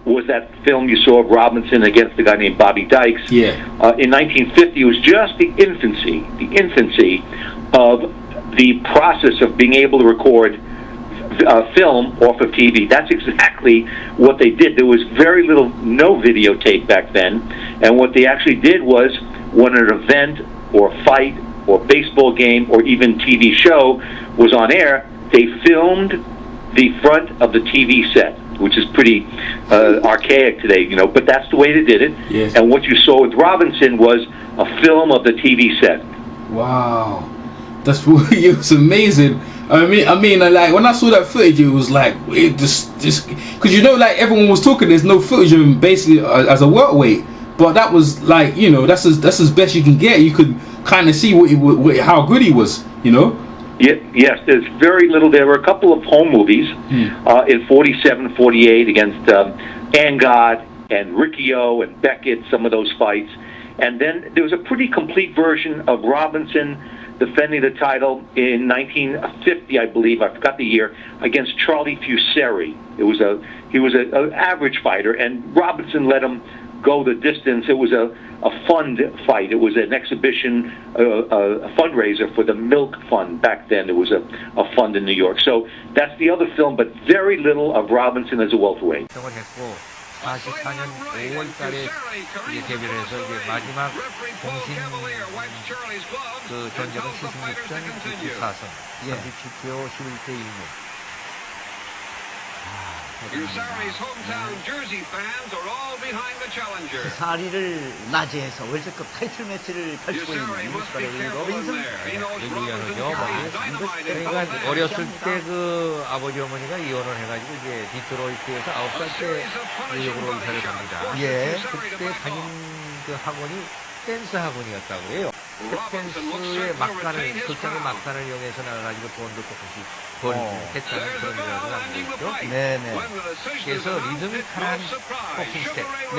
was that film you saw of Robinson against a guy named Bobby Dykes. Yeah. In 1950, it was just the infancy of the process of being able to record film off of TV. That's exactly what they did. There was no videotape back then, and what they actually did was when an event or fight or baseball game or even TV show was on air, they filmed the front of the TV set, which is pretty archaic today, but that's the way they did it. Yes. And what you saw with Robinson was a film of the TV set. Wow. It was amazing. I mean, like when I saw that footage, it was like it just because like everyone was talking. There's no footage of him basically as a welterweight, but that was like that's as best you can get. You could kind of see how good he was. Yes, there's very little. There were a couple of home movies in 47, 48 against Angad and Riccio and Beckett. Some of those fights, and then there was a pretty complete version of Robinson defending the title in 1950, I believe. I forgot the year, against Charlie Fuseri. He was an average fighter, and Robinson let him go the distance. It was a fund fight. It was an exhibition, a fundraiser for the Milk Fund back then. It was a fund in New York. So that's the other film, but very little of Robinson as a welterweight. 44년 5월달에 데뷔를 해서 마지막 공식 전적은 76전 94승, 37KO 11패 1무. Usari's hometown Jersey fans are all behind the challenger. 사리를 낮이해서 월드컵 타이틀 매치를 펼치고 있는 로빈슨. 그러니까 어렸을 때 그 아버지 어머니가 이혼을 해가지고 이제 디트로이트에서 9살 때 뉴욕으로 이사를 갑니다. 예. 그때 다닌 그 학원이 댄스 학원이었다고 해요. 댄스의 막간을, 극장의 막간을 이용해서 나가지고 돈도 조금씩 벌했다는 그런 이야기가 나오고 있죠. 네네. 그래서 리드미컬한 복싱 스텝. 네.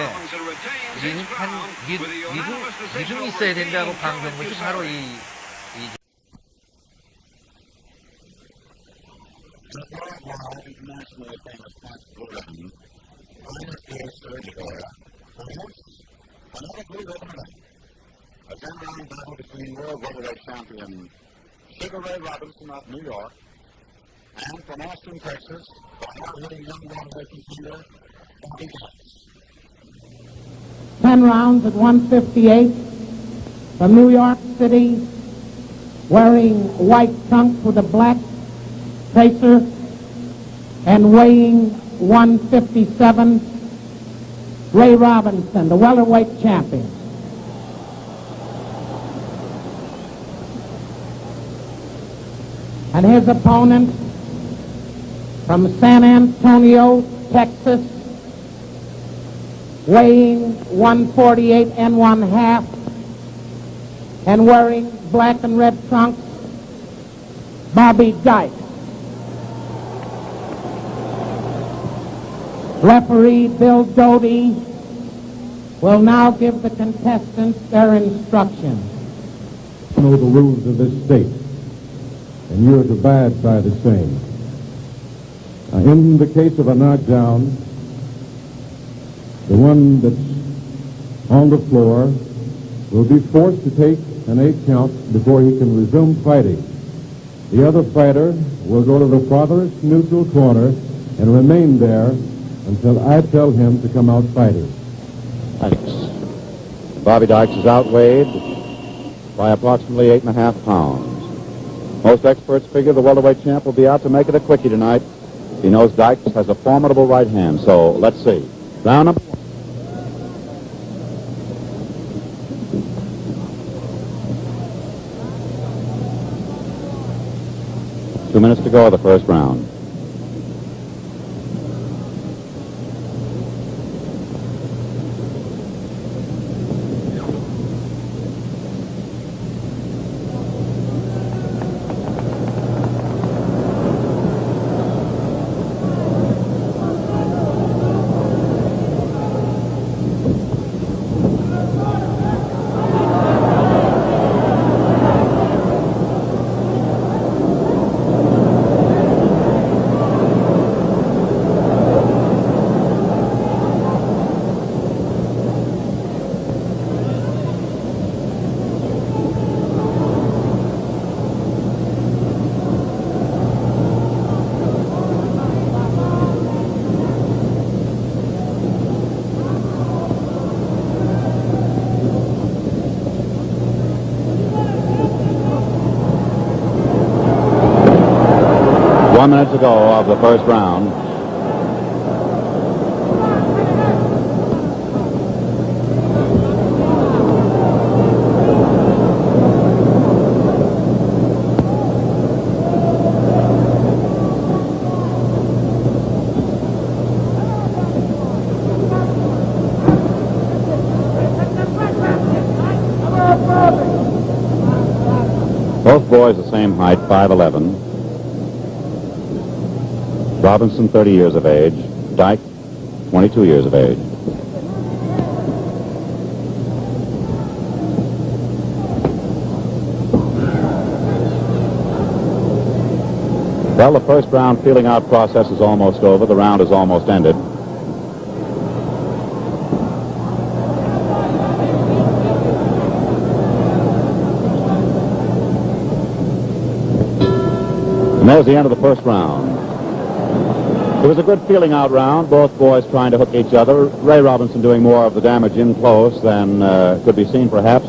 리듬이 있어야 된다고 강조한 것이 바로 A 10-round battle between world welterweight champion Sugar Ray Robinson of New York and from Austin, Texas, the hard-hitting young welterweight contender, Bobby Dykes. 10 rounds at 158 from New York City, wearing white trunks with a black tracer and weighing 157, Ray Robinson, the welterweight champion. And his opponent from San Antonio, Texas, weighing 148 and 1/2 and wearing black and red trunks, Bobby Dykes. Referee Bill Doty will now give the contestants their instructions. You know the rules of this state, and you're to abide by the same. In the case of a knockdown, the one that's on the floor will be forced to take an 8 count before he can resume fighting. The other fighter will go to the farthest neutral corner and remain there until I tell him to come out fighting. Thanks. Bobby Dykes is outweighed by approximately 8.5 pounds. Most experts figure the welterweight champ will be out to make it a quickie tonight. He knows Dykes has a formidable right hand, so let's see. Round number 1. Two minutes to go of the first round. 1 minute to go of the first round. Both boys the same height, 5'11". Robinson, 30 years of age. Dyke, 22 years of age. Well, the first round feeling out process is almost over. The round is almost ended. And there's the end of the first round. It was a good feeling out round, both boys trying to hook each other. Ray Robinson doing more of the damage in close than could be seen perhaps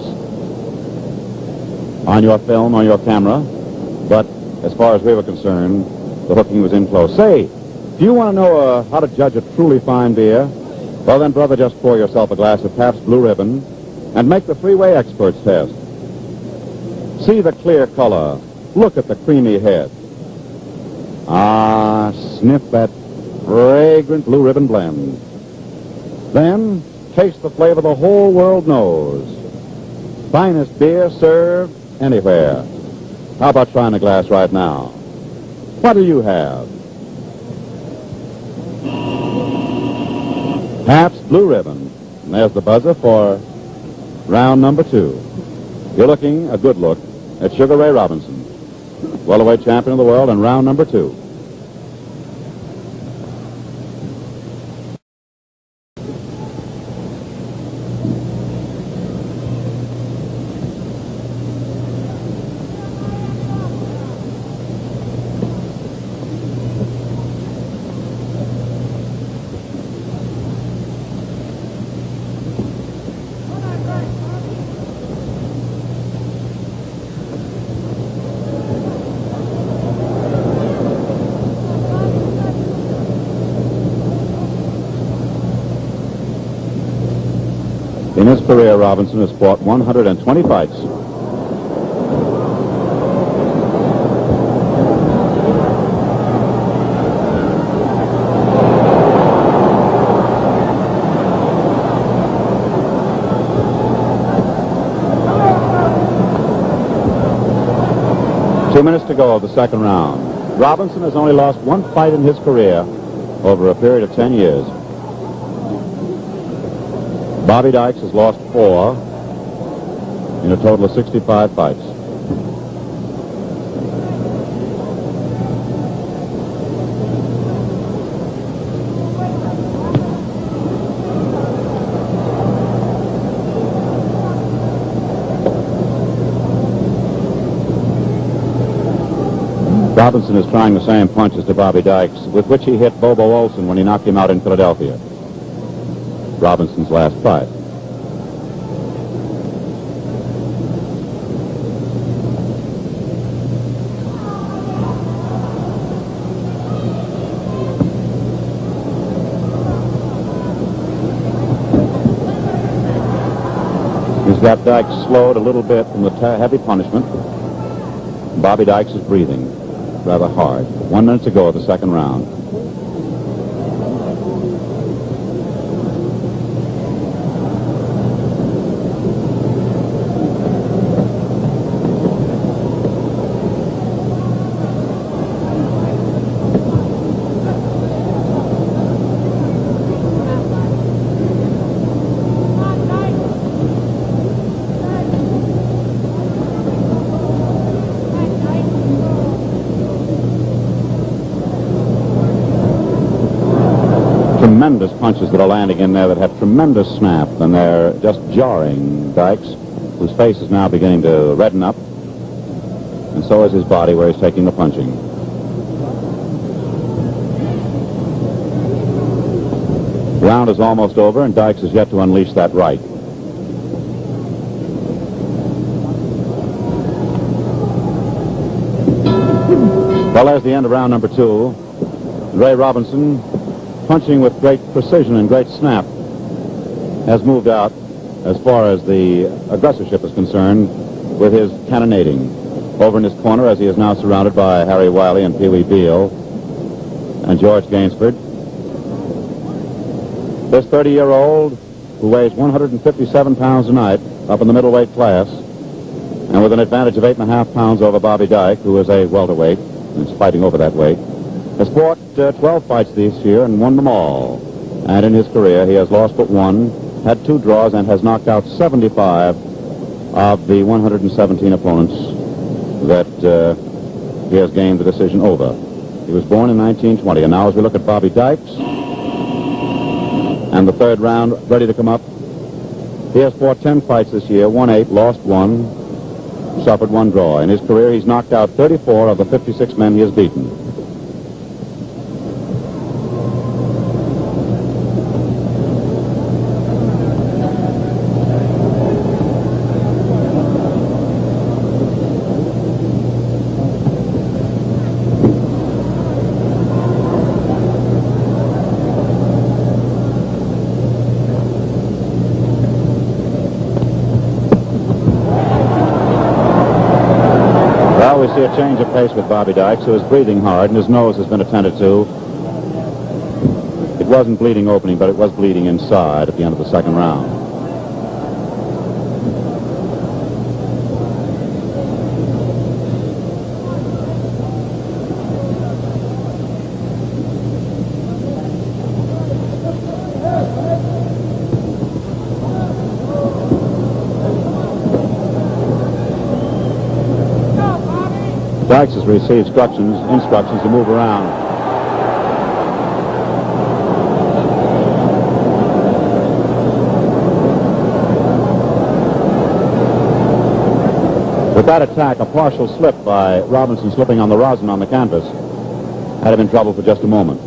on your film or your camera. But as far as we were concerned, the hooking was in close. Say, do you want to know how to judge a truly fine beer? Well then, brother, just pour yourself a glass of Pabst Blue Ribbon and make the three-way experts test. See the clear color. Look at the creamy head. Ah, sniff that fragrant Blue Ribbon blend. Then, taste the flavor the whole world knows. Finest beer served anywhere. How about trying a glass right now? What do you have? Pabst Blue Ribbon. And there's the buzzer for round number 2. You're looking a good look at Sugar Ray Robinson, welterweight champion of the world, in round number 2. In his career, Robinson has fought 120 fights. Two minutes to go of the second round. Robinson has only lost one fight in his career over a period of 10 years. Bobby Dykes has lost 4 in a total of 65 fights. Robinson is trying the same punches to Bobby Dykes with which he hit Bobo Olson when he knocked him out in Philadelphia. Robinson's last fight. He's got Dykes slowed a little bit from the heavy punishment. Bobby Dykes is breathing rather hard. 1 minute to go of the second round. Tremendous punches that are landing in there that have tremendous snap, and they're just jarring Dykes, whose face is now beginning to redden up, and so is his body where he's taking the punching. The round is almost over, and Dykes has yet to unleash that right. Well, there's the end of round number 2. Ray Robinson, punching with great precision and great snap, has moved out as far as the aggressorship is concerned with his cannonading. Over in his corner, as he is now surrounded by Harry Wiley and Pee Wee Beale and George Gainsford. This 30-year-old, who weighs 157 pounds tonight, up in the middleweight class, and with an advantage of 8.5 pounds over Bobby Dyke, who is a welterweight, and is fighting over that weight, has fought 12 fights this year and won them all. And in his career, he has lost but one, had 2 draws, and has knocked out 75 of the 117 opponents that he has gained the decision over. He was born in 1920, and now as we look at Bobby Dykes, and the third round ready to come up, he has fought 10 fights this year, won 8, lost 1, suffered 1 draw. In his career, he's knocked out 34 of the 56 men he has beaten. We see a change of pace with Bobby Dykes, who is breathing hard, and his nose has been attended to. It wasn't bleeding opening, but it was bleeding inside at the end of the second round. Dykes has received instructions to move around. With that attack, a partial slip by Robinson slipping on the rosin on the canvas had him in trouble for just a moment.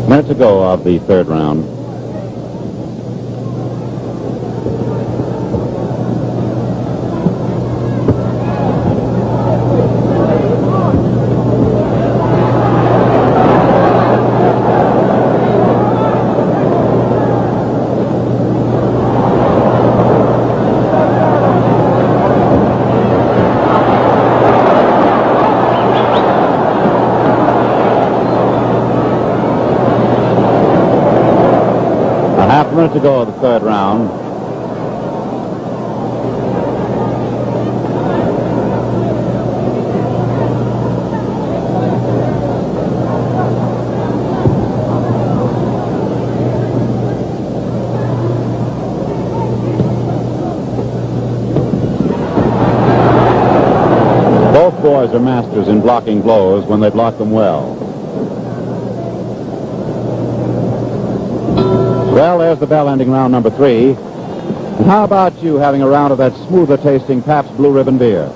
Minute to go of the third round. A minute to go of the third round. Both boys are masters in blocking blows when they block them well. Well, there's the bell ending round number 3. And how about you having a round of that smoother tasting Pabst Blue Ribbon beer?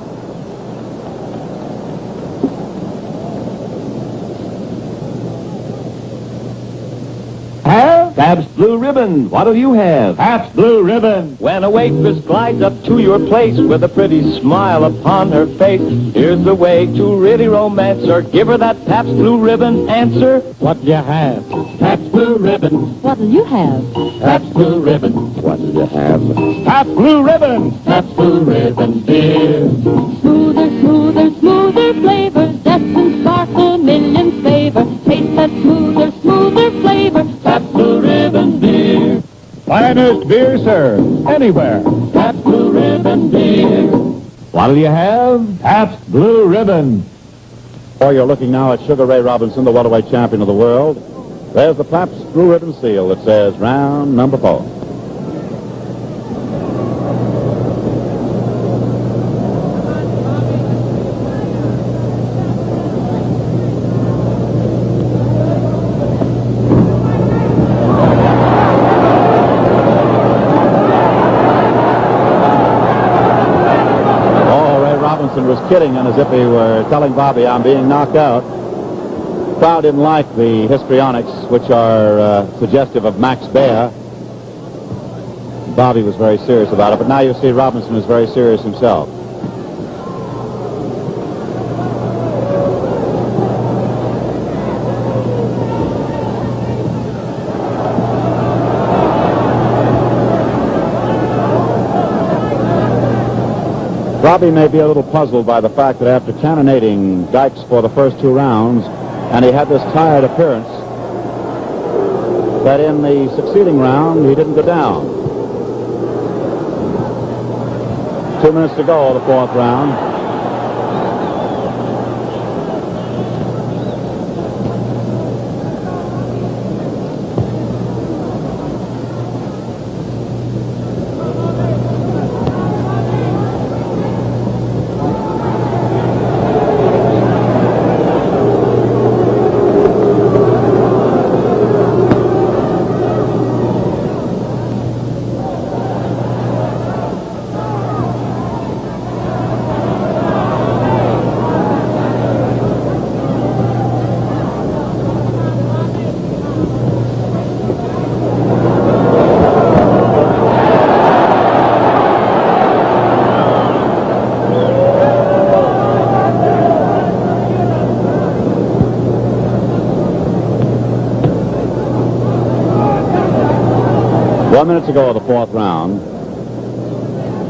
Pabst Blue Ribbon. What'll you have? Pabst Blue Ribbon. When a waitress glides up to your place with a pretty smile upon her face, here's the way to really romance her. Give her that Pabst Blue Ribbon answer. What'll you have? Pabst Blue Ribbon. What'll you have? Pabst Blue Ribbon. What'll you have? Pabst Blue Ribbon. Pabst Blue Ribbon beer. Smoother, smoother, smoother flavor. Zest and sparkle, million flavor. Taste that smoother, smoother flavor. Pabst Blue Ribbon beer. Finest beer served anywhere. Pabst Blue Ribbon beer. What'll you have? Pabst Blue Ribbon. Or you're looking now at Sugar Ray Robinson, the welterweight champion of the world, There's the Pabst Blue Ribbon seal that says round number 4. Was kidding, and as if he were telling Bobby, I'm being knocked out. The crowd didn't like the histrionics, which are suggestive of Max Baer. Bobby was very serious about it, but now you see Robinson is very serious himself. Bobby may be a little puzzled by the fact that after cannonading Dykes for the first 2 rounds, and he had this tired appearance, that in the succeeding round he didn't go down. 2 minutes to go, the 4th round. One minute to go of the 4th round.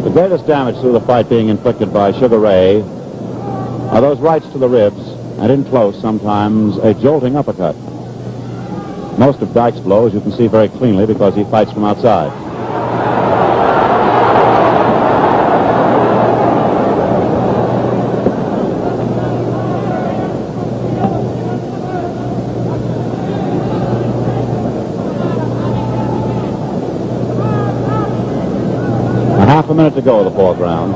The greatest damage through the fight being inflicted by Sugar Ray are those rights to the ribs, and in close, sometimes a jolting uppercut. Most of Dykes' blows you can see very cleanly because he fights from outside. Half a minute to go of the 4th round.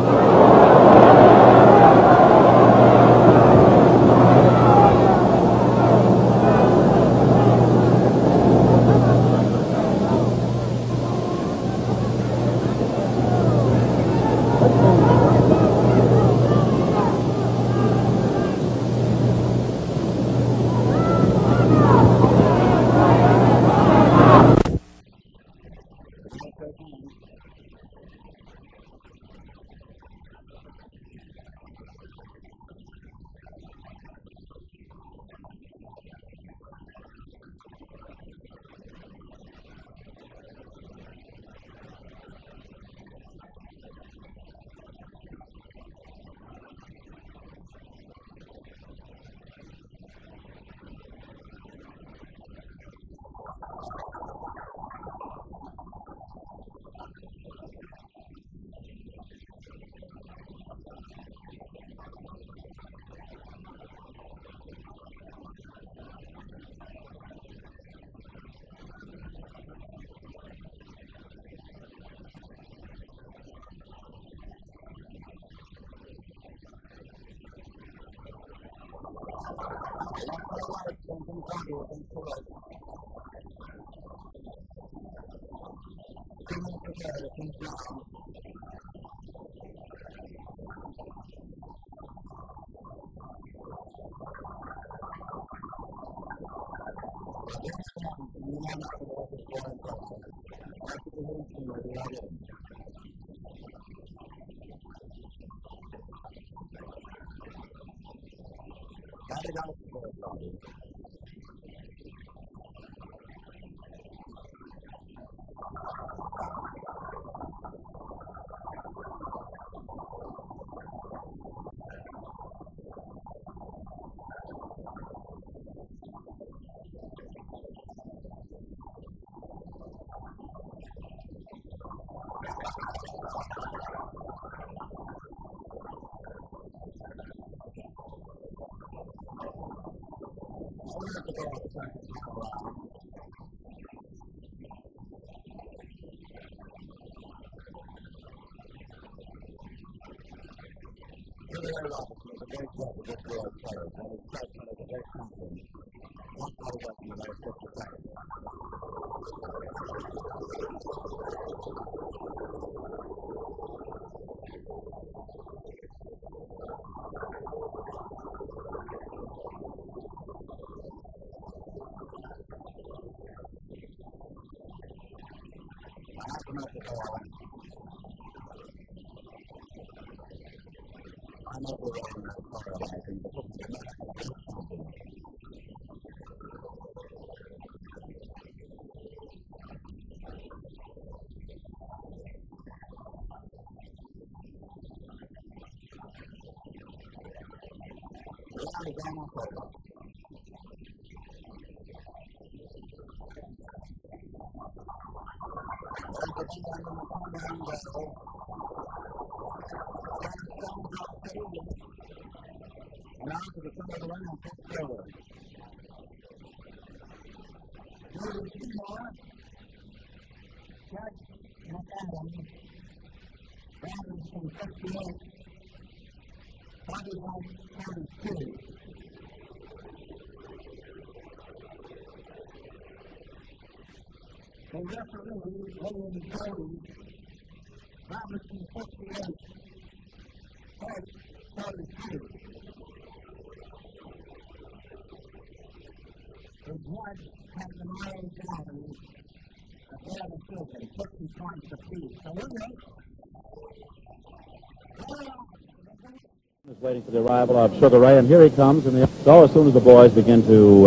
Is waiting for the arrival of Sugar Ray, and here he comes. So as soon as the boys begin to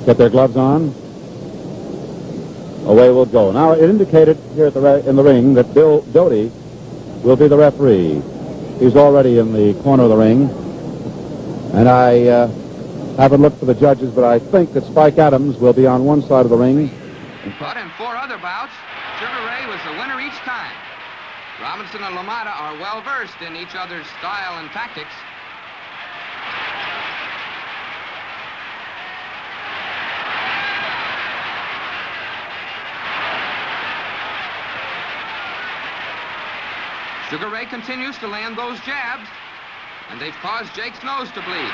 get their gloves on, away we'll go. Now, it indicated here at in the ring that Bill Doty will be the referee. He's already in the corner of the ring, and I haven't looked for the judges, but I think that Spike Adams will be on one side of the ring. But in 4 other bouts, Sugar Ray was the winner each time. Robinson and LaMotta are well-versed in each other's style and tactics. Sugar Ray continues to land those jabs, and they've caused Jake's nose to bleed.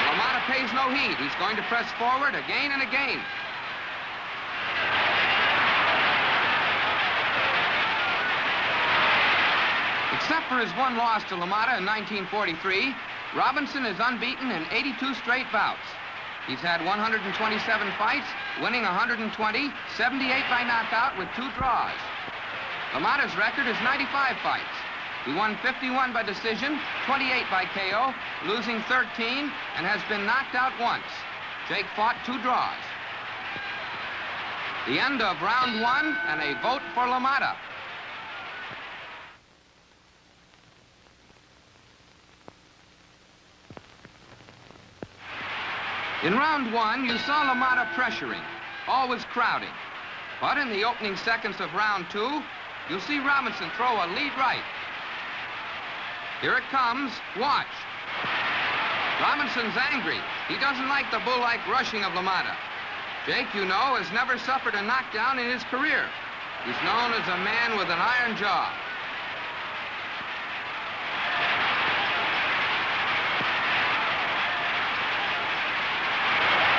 LaMotta pays no heed. He's going to press forward again and again. Except for his one loss to LaMotta in 1943, Robinson is unbeaten in 82 straight bouts. He's had 127 fights, winning 120, 78 by knockout with 2 draws. LaMotta's record is 95 fights. He won 51 by decision, 28 by KO, losing 13, and has been knocked out once. Jake fought 2 draws. The end of round 1 and a vote for LaMotta. In round 1, you saw LaMotta pressuring, always crowding. But in the opening seconds of round 2, you'll see Robinson throw a lead right. Here it comes. Watch. Robinson's angry. He doesn't like the bull-like rushing of LaMotta. Jake, you know, has never suffered a knockdown in his career. He's known as a man with an iron jaw.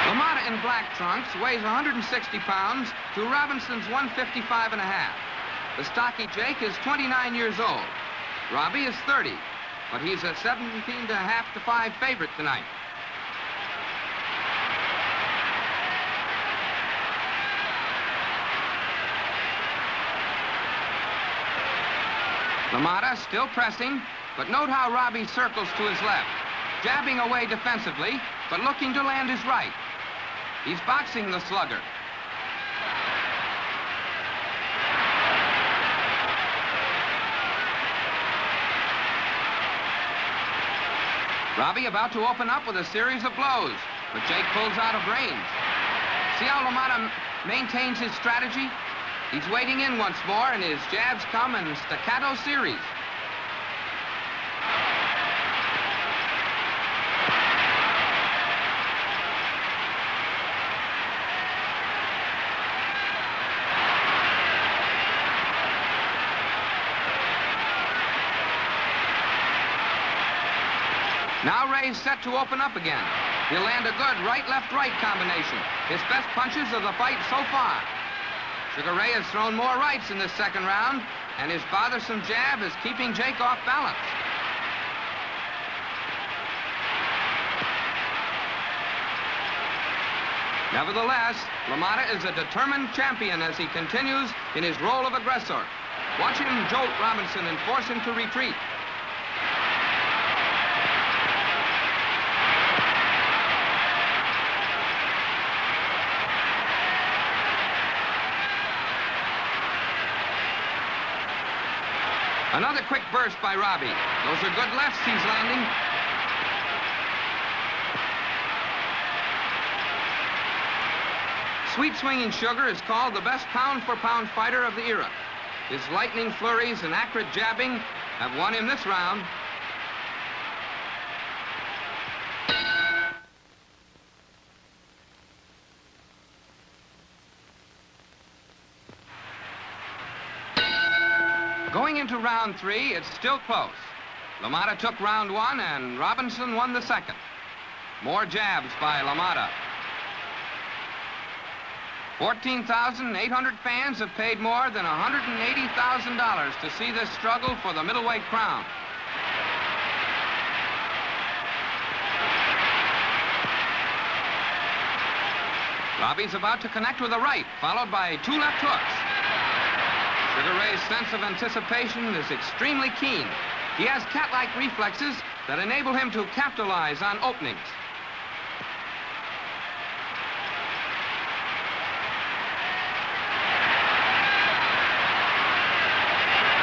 LaMotta in black trunks weighs 160 pounds to Robinson's 155 and a half. The stocky Jake is 29 years old. Robbie is 30, but he's a 17 to half to 5 favorite tonight. LaMotta still pressing, but note how Robbie circles to his left, jabbing away defensively, but looking to land his right. He's boxing the slugger. Robbie about to open up with a series of blows, but Jake pulls out of range. See how LaMotta maintains his strategy? He's waiting in once more, and his jabs come in staccato series. Now Ray's set to open up again. He'll land a good right-left-right combination. His best punches of the fight so far. Sugar Ray has thrown more rights in this second round, and his bothersome jab is keeping Jake off balance. Nevertheless, LaMotta is a determined champion as he continues in his role of aggressor. Watch him jolt Robinson and force him to retreat. Another quick burst by Robbie. Those are good lefts he's landing. Sweet swinging Sugar is called the best pound-for-pound fighter of the era. His lightning flurries and accurate jabbing have won him this round. Going into round 3, it's still close. LaMotta took round 1 and Robinson won the second. More jabs by LaMotta. 14,800 fans have paid more than $180,000 to see this struggle for the middleweight crown. Robbie's about to connect with a right, followed by 2 left hooks. Sugar Ray's sense of anticipation is extremely keen. He has cat-like reflexes that enable him to capitalize on openings.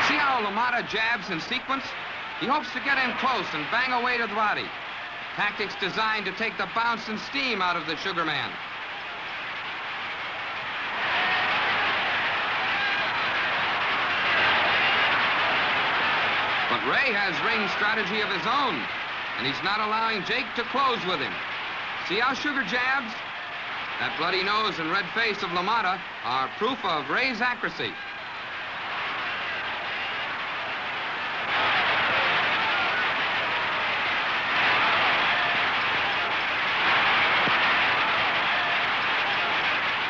See how LaMotta jabs in sequence? He hopes to get in close and bang away to the body. Tactics designed to take the bounce and steam out of the Sugar Man. But Ray has ring strategy of his own, and he's not allowing Jake to close with him. See how Sugar jabs? That bloody nose and red face of LaMotta are proof of Ray's accuracy.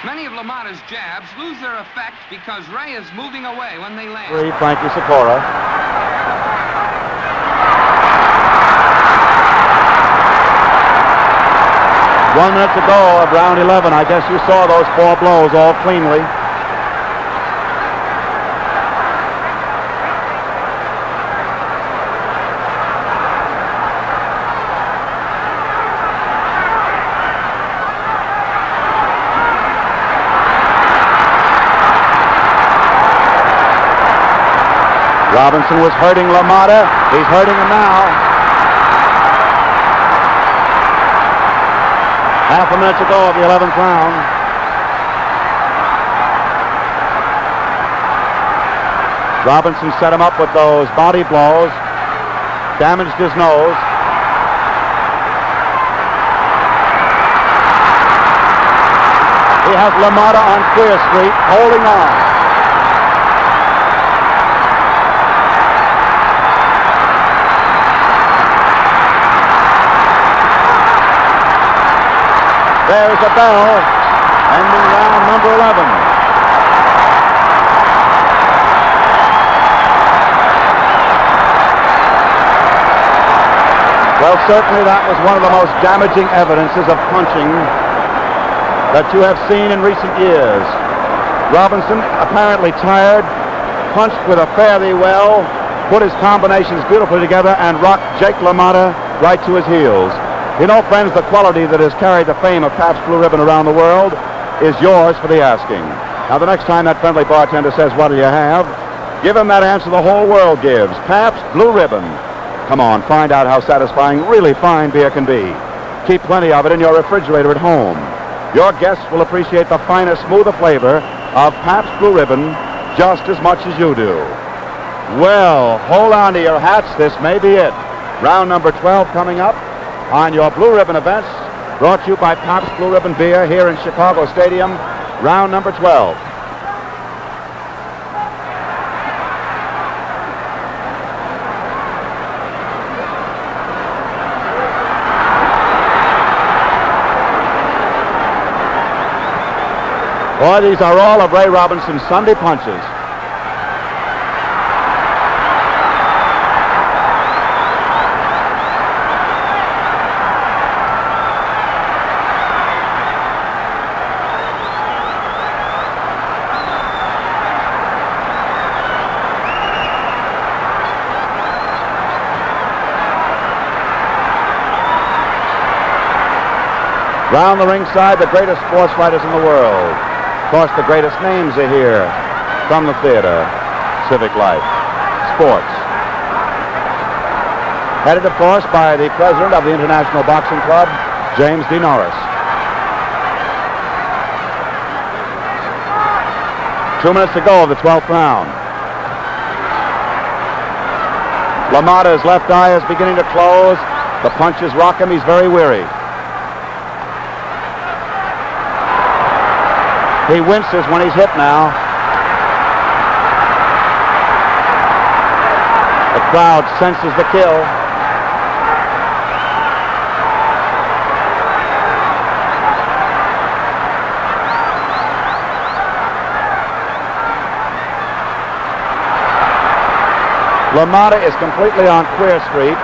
Many of LaMotta's jabs lose their effect because Ray is moving away when they land. Frankie Sikora. 1 minute to go of round 11. I guess you saw those 4 blows all cleanly. Robinson was hurting LaMotta. He's hurting him now. Half a minute to go of the 11th round. Robinson set him up with those body blows, damaged his nose. He has LaMotta on Queer Street, holding on. There's a bell, ending round number 11. Well, certainly that was one of the most damaging evidences of punching that you have seen in recent years. Robinson, apparently tired, punched with a fare-thee well, put his combinations beautifully together, and rocked Jake LaMotta right to his heels. You know, friends, the quality that has carried the fame of Pabst Blue Ribbon around the world is yours for the asking. Now, the next time that friendly bartender says, "What do you have?" give him that answer the whole world gives. Pabst Blue Ribbon. Come on, find out how satisfying really fine beer can be. Keep plenty of it in your refrigerator at home. Your guests will appreciate the finer, smoother flavor of Pabst Blue Ribbon just as much as you do. Well, hold on to your hats. This may be it. Round number 12 coming up on your Blue Ribbon events, brought to you by Pabst Blue Ribbon Beer here in Chicago Stadium, round number 12. Boy, these are all of Ray Robinson's Sunday punches. Round the ringside, the greatest sports fighters in the world. Of course, the greatest names are here from the theater, civic life, sports. Headed, of course, by the president of the International Boxing Club, James D. Norris. 2 minutes to go of the 12th round. LaMotta's left eye is beginning to close. The punches rock him. He's very weary. He winces when he's hit now. The crowd senses the kill. LaMotta is completely on Queer Street.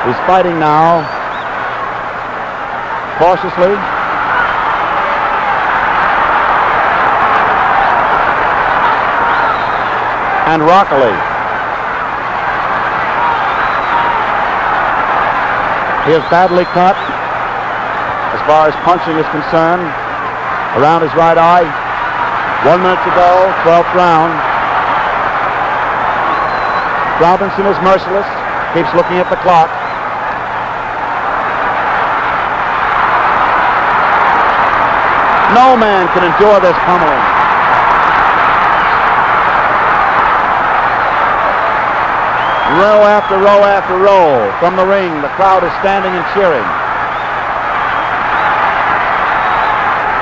He's fighting now cautiously. And rockily. He is badly cut as far as punching is concerned around his right eye. 1 minute to go, 12th round. Robinson is merciless, keeps looking at the clock. No man can endure this pummeling. Row after row after row from the ring. The crowd is standing and cheering.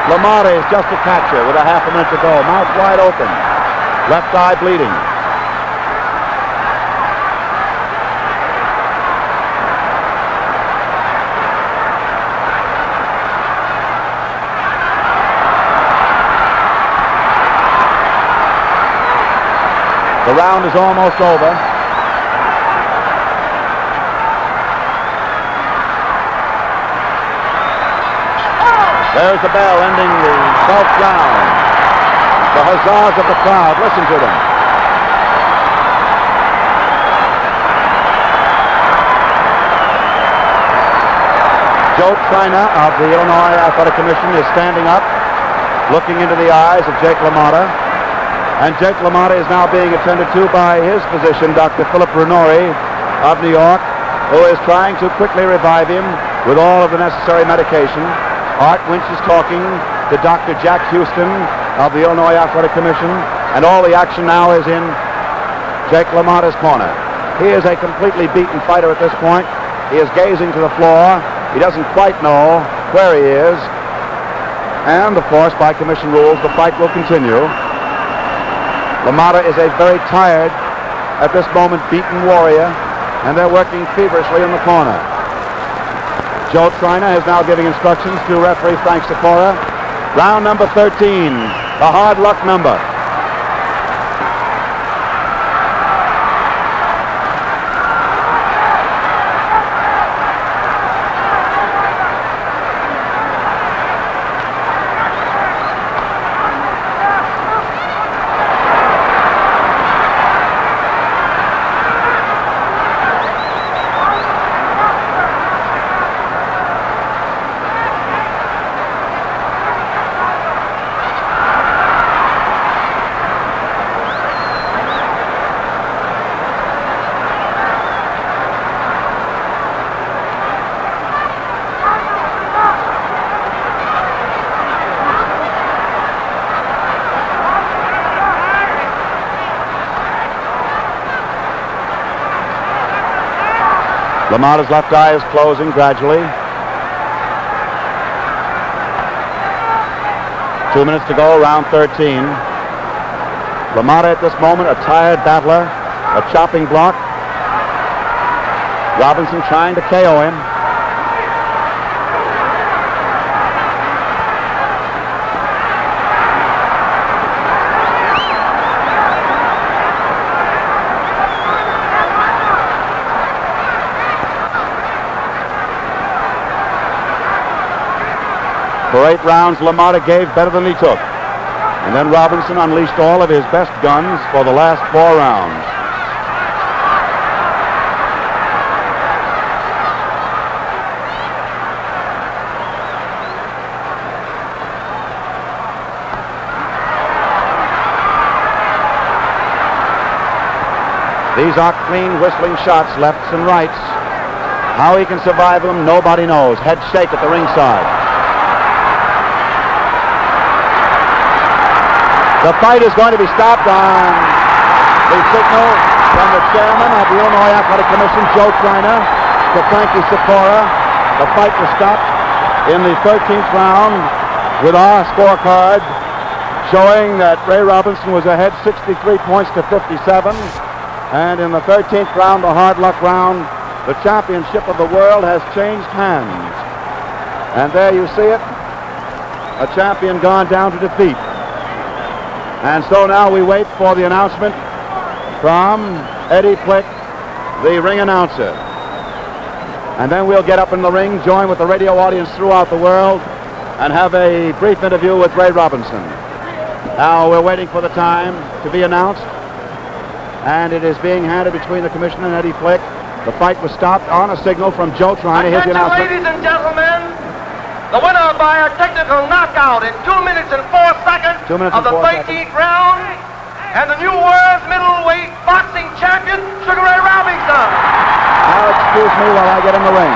LaMotta is just a catcher with a half a minute to go. Mouth wide open. Left eye bleeding. The round is almost over. There's the bell ending the 12th round. The huzzas of the crowd. Listen to them. Joe China of the Illinois Athletic Commission is standing up, looking into the eyes of Jake LaMotta. And Jake LaMotta is now being attended to by his physician, Dr. Philip Renori of New York, who is trying to quickly revive him with all of the necessary medication. Art Winch is talking to Dr. Jack Houston of the Illinois Athletic Commission, and all the action now is in Jake LaMotta's corner. He is a completely beaten fighter at this point. He is gazing to the floor. He doesn't quite know where he is. And, of course, by commission rules, the fight will continue. LaMotta is a very tired, at this moment, beaten warrior, and they're working feverishly in the corner. Joe Trina is now giving instructions to referee Frank Sikora. Round number 13, the hard luck number. LaMotta's left eye is closing gradually. 2 minutes to go, round 13. LaMotta at this moment, a tired battler, a chopping block. Robinson trying to KO him. For 8 rounds, LaMotta gave better than he took. And then Robinson unleashed all of his best guns for the last 4 rounds. These are clean, whistling shots, lefts and rights. How he can survive them, nobody knows. Head shake at the ringside. The fight is going to be stopped on the signal from the chairman of the Illinois Athletic Commission, Joe Triner, to Frankie Sikora. The fight was stopped in the 13th round with our scorecard showing that Ray Robinson was ahead 63 points to 57. And in the 13th round, the hard luck round, the championship of the world has changed hands. And there you see it, a champion gone down to defeat. And so now we wait for the announcement from Eddie Plick, the ring announcer. And then we'll get up in the ring, join with the radio audience throughout the world, and have a brief interview with Ray Robinson. Now we're waiting for the time to be announced. And it is being handed between the commissioner and Eddie Plick. The fight was stopped on a signal from Joe Triner. Here's the announcement. Ladies and gentlemen, the winner by a technical knockout in 2 minutes and 4 seconds of the 13th round, and the new world's middleweight boxing champion, Sugar Ray Robinson. Now excuse me while I get in the ring.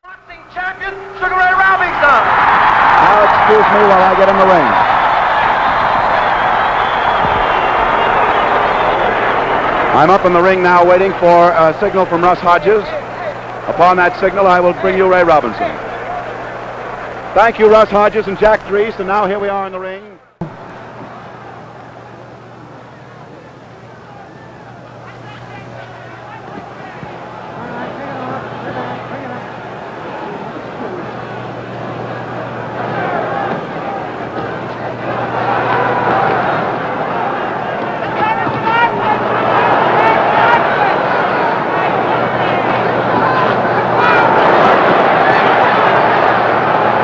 Boxing champion, Sugar Ray Robinson. Now excuse me while I get in the ring. I'm up in the ring now waiting for a signal from Russ Hodges. Upon that signal, I will bring you Ray Robinson. Thank you, Russ Hodges and Jack Drees. And now here we are in the ring.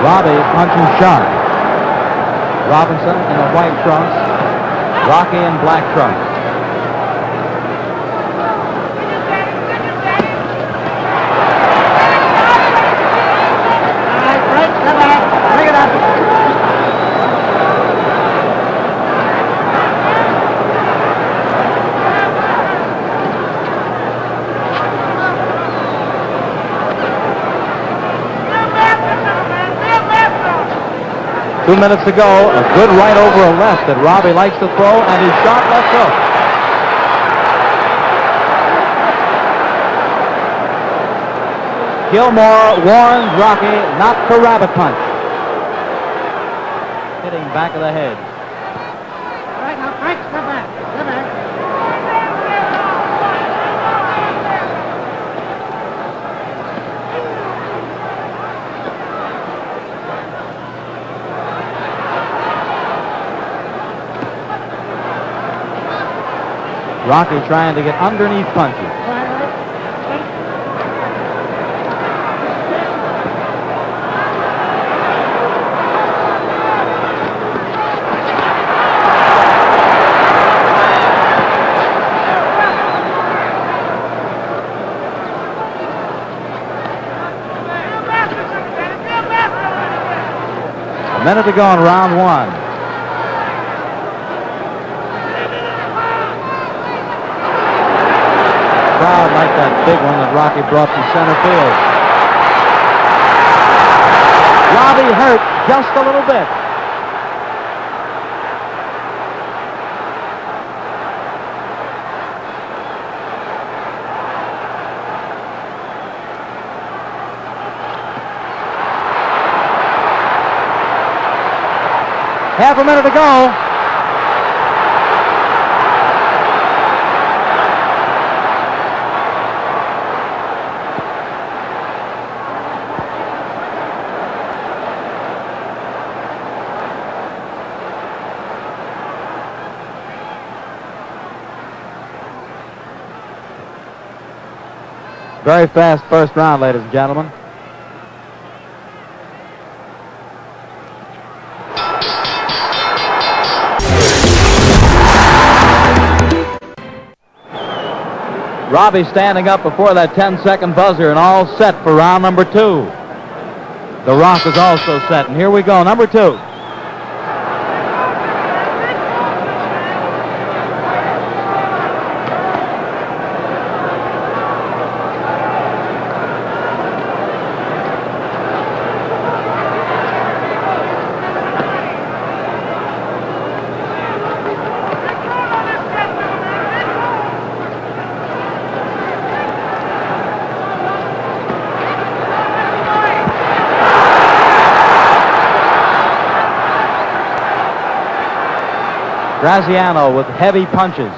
Robbie punching sharp. Robinson in the white trunks. Rocky in black trunks. Bring it up. Two minutes to go. A good right over a left that Robbie likes to throw, and his shot left hook. Gilmore warns Rocky not to rabbit punch. Hitting back of the head. All right, now, Frank, come back. Come back. Rocky trying to get underneath punches. A minute to go in round one. Crowd like that big one that Rocky brought from center field. Robbie hurt just a little bit. Half a minute to go. Very fast first round, ladies and gentlemen. Robbie standing up before that 10-second buzzer and all set for round number 2. The Rock is also set, and here we go, number 2. Graziano with heavy punches.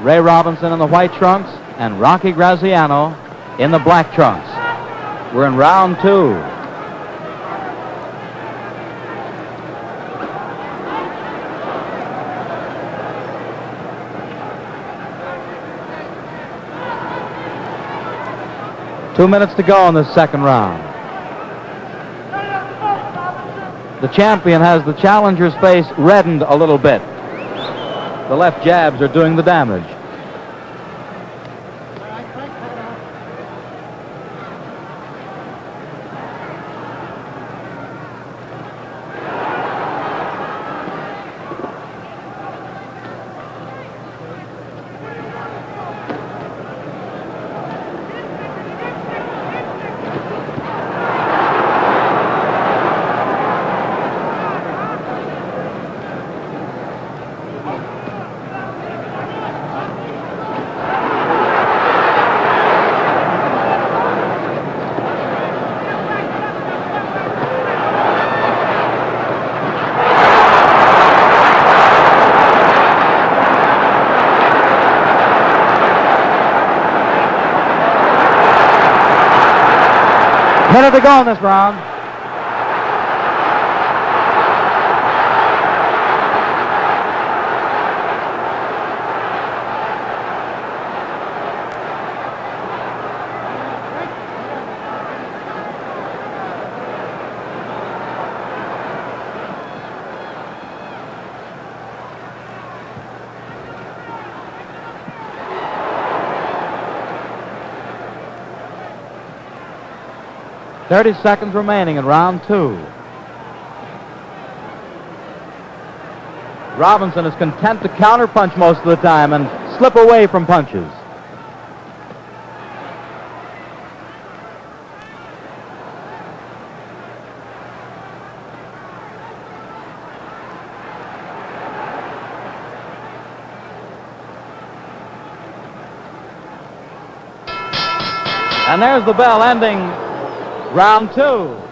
Ray Robinson in the white trunks and Rocky Graziano in the black trunks. We're in round 2. Two minutes to go in the second round. The champion has the challenger's face reddened a little bit. The left jabs are doing the damage. Minute to go in this round. Thirty seconds remaining in round 2. Robinson is content to counterpunch most of the time and slip away from punches. And there's the bell ending round 2.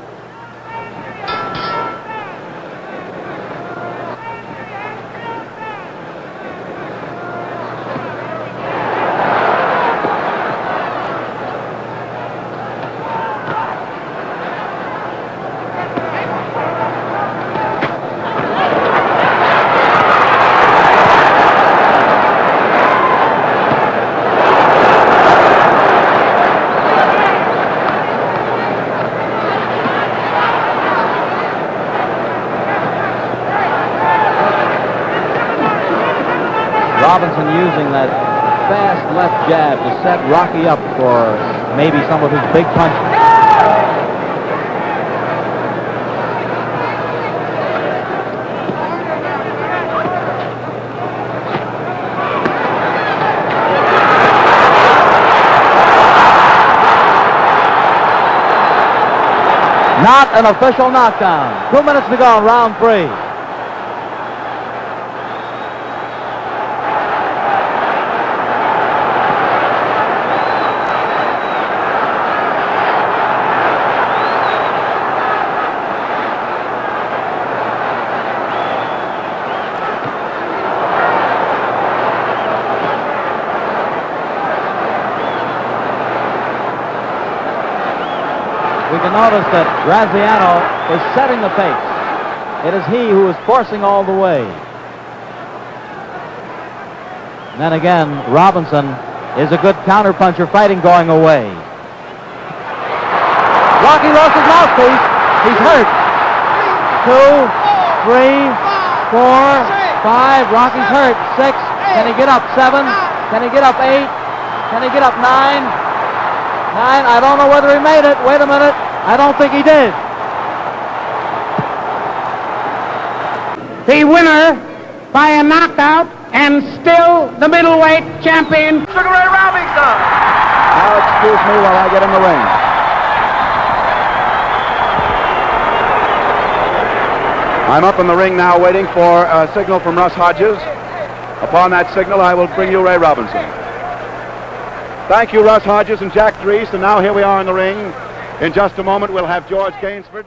Robinson using that fast left jab to set Rocky up for maybe some of his big punches. Not an official knockdown. 2 minutes to go in round 3. We can notice that Graziano is setting the pace. It is he who is forcing all the way. And then again, Robinson is a good counterpuncher fighting going away. Rocky lost his mouthpiece. He's hurt. 2, 3, 4, 5. Rocky's hurt. 6. Can he get up? 7. Can he get up? 8. Can he get up? 9. 9. I don't know whether he made it. Wait a minute. I don't think he did. The winner by a knockout and still the middleweight champion, Sugar Ray Robinson. Now excuse me while I get in the ring. I'm up in the ring now waiting for a signal from Russ Hodges. Upon that signal, I will bring you Ray Robinson. Thank you, Russ Hodges and Jack Drees. And now here we are in the ring. In just a moment, we'll have George Gainsford.